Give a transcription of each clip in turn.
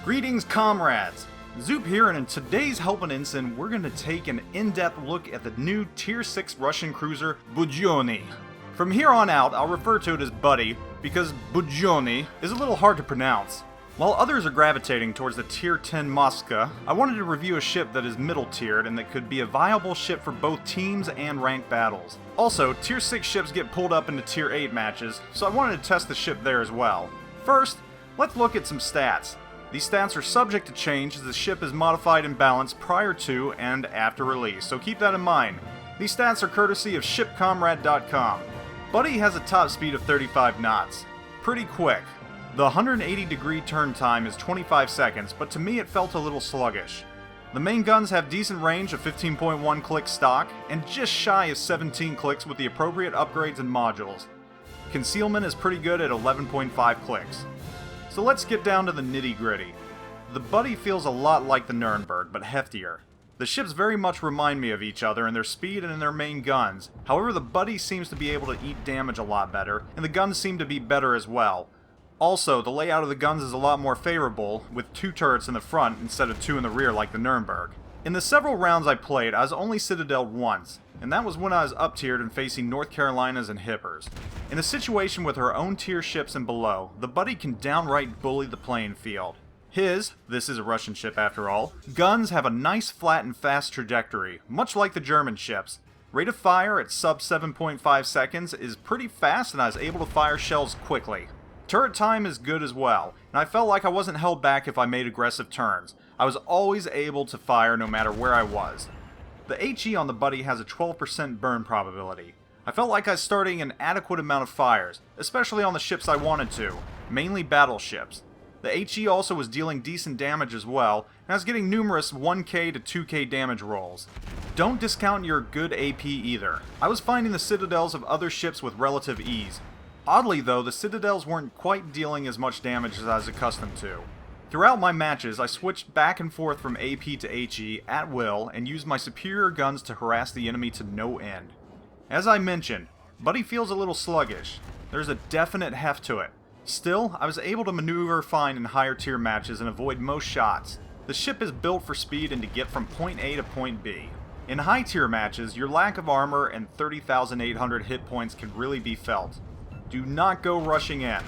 Greetings, comrades! Zoop here, and in today's Helpin' Ensign, we're going to take an in-depth look at the new Tier 6 Russian cruiser, Budyonny. From here on out, I'll refer to it as Buddy, because Budyonny is a little hard to pronounce. While others are gravitating towards the Tier 10 Moska, I wanted to review a ship that is middle-tiered and that could be a viable ship for both teams and ranked battles. Also, Tier 6 ships get pulled up into Tier 8 matches, so I wanted to test the ship there as well. First, let's look at some stats. These stats are subject to change as the ship is modified and balanced prior to and after release, so keep that in mind. These stats are courtesy of shipcomrade.com. Buddy has a top speed of 35 knots. Pretty quick. The 180-degree turn time is 25 seconds, but to me it felt a little sluggish. The main guns have decent range of 15.1 clicks stock, and just shy of 17 clicks with the appropriate upgrades and modules. Concealment is pretty good at 11.5 clicks. So let's get down to the nitty-gritty. The Buddy feels a lot like the Nurnberg, but heftier. The ships very much remind me of each other in their speed and in their main guns. However, the Buddy seems to be able to eat damage a lot better, and the guns seem to be better as well. Also, the layout of the guns is a lot more favorable, with 2 turrets in the front instead of 2 in the rear like the Nurnberg. In the several rounds I played, I was only citadeled once, and that was when I was up-tiered and facing North Carolinas and Hippers. In a situation with her own tier ships and below, the Buddy can downright bully the playing field. This is a Russian ship after all, guns have a nice flat and fast trajectory, much like the German ships. Rate of fire at sub 7.5 seconds is pretty fast, and I was able to fire shells quickly. Turret time is good as well, and I felt like I wasn't held back if I made aggressive turns. I was always able to fire no matter where I was. The HE on the Buddy has a 12% burn probability. I felt like I was starting an adequate amount of fires, especially on the ships I wanted to, mainly battleships. The HE also was dealing decent damage as well, and I was getting numerous 1k to 2k damage rolls. Don't discount your good AP either. I was finding the citadels of other ships with relative ease. Oddly though, the citadels weren't quite dealing as much damage as I was accustomed to. Throughout my matches, I switched back and forth from AP to HE at will and used my superior guns to harass the enemy to no end. As I mentioned, Buddy feels a little sluggish. There's a definite heft to it. Still, I was able to maneuver fine in higher tier matches and avoid most shots. The ship is built for speed and to get from point A to point B. In high tier matches, your lack of armor and 30,800 hit points can really be felt. Do not go rushing in.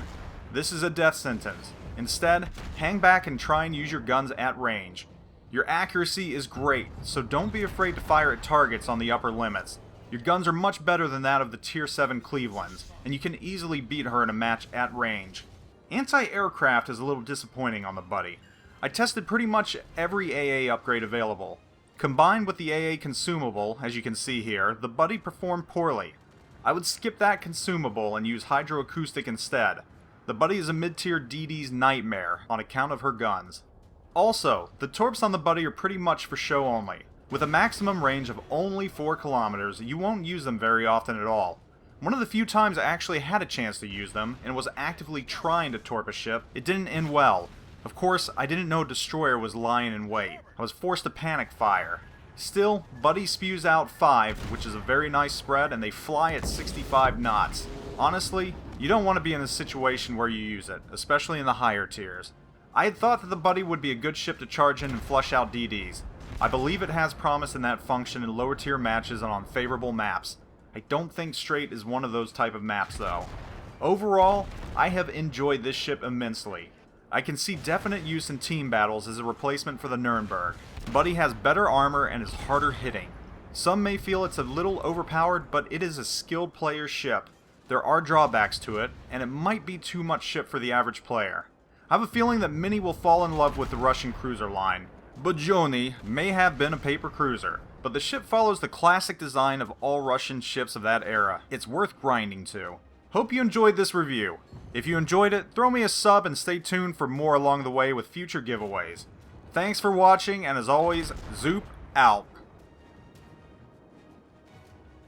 This is a death sentence. Instead, hang back and try and use your guns at range. Your accuracy is great, so don't be afraid to fire at targets on the upper limits. Your guns are much better than that of the Tier 7 Clevelands, and you can easily beat her in a match at range. Anti-aircraft is a little disappointing on the Buddy. I tested pretty much every AA upgrade available. Combined with the AA consumable, as you can see here, the Buddy performed poorly. I would skip that consumable and use hydroacoustic instead. The Buddy is a mid-tier DD's nightmare on account of her guns. Also, the torps on the Buddy are pretty much for show only. With a maximum range of only 4 kilometers, you won't use them very often at all. One of the few times I actually had a chance to use them, and was actively trying to torp a ship, it didn't end well. Of course, I didn't know a destroyer was lying in wait. I was forced to panic fire. Still, Buddy spews out 5, which is a very nice spread, and they fly at 65 knots. Honestly, you don't want to be in a situation where you use it, especially in the higher tiers. I had thought that the Buddy would be a good ship to charge in and flush out DDs. I believe it has promise in that function in lower tier matches and on favorable maps. I don't think Strait is one of those type of maps though. Overall, I have enjoyed this ship immensely. I can see definite use in team battles as a replacement for the Nurnberg. Buddy has better armor and is harder hitting. Some may feel it's a little overpowered, but it is a skilled player's ship. There are drawbacks to it, and it might be too much ship for the average player. I have a feeling that many will fall in love with the Russian cruiser line. Budyonny may have been a paper cruiser, but the ship follows the classic design of all Russian ships of that era. It's worth grinding to. Hope you enjoyed this review. If you enjoyed it, throw me a sub and stay tuned for more along the way with future giveaways. Thanks for watching, and as always, Zoop out.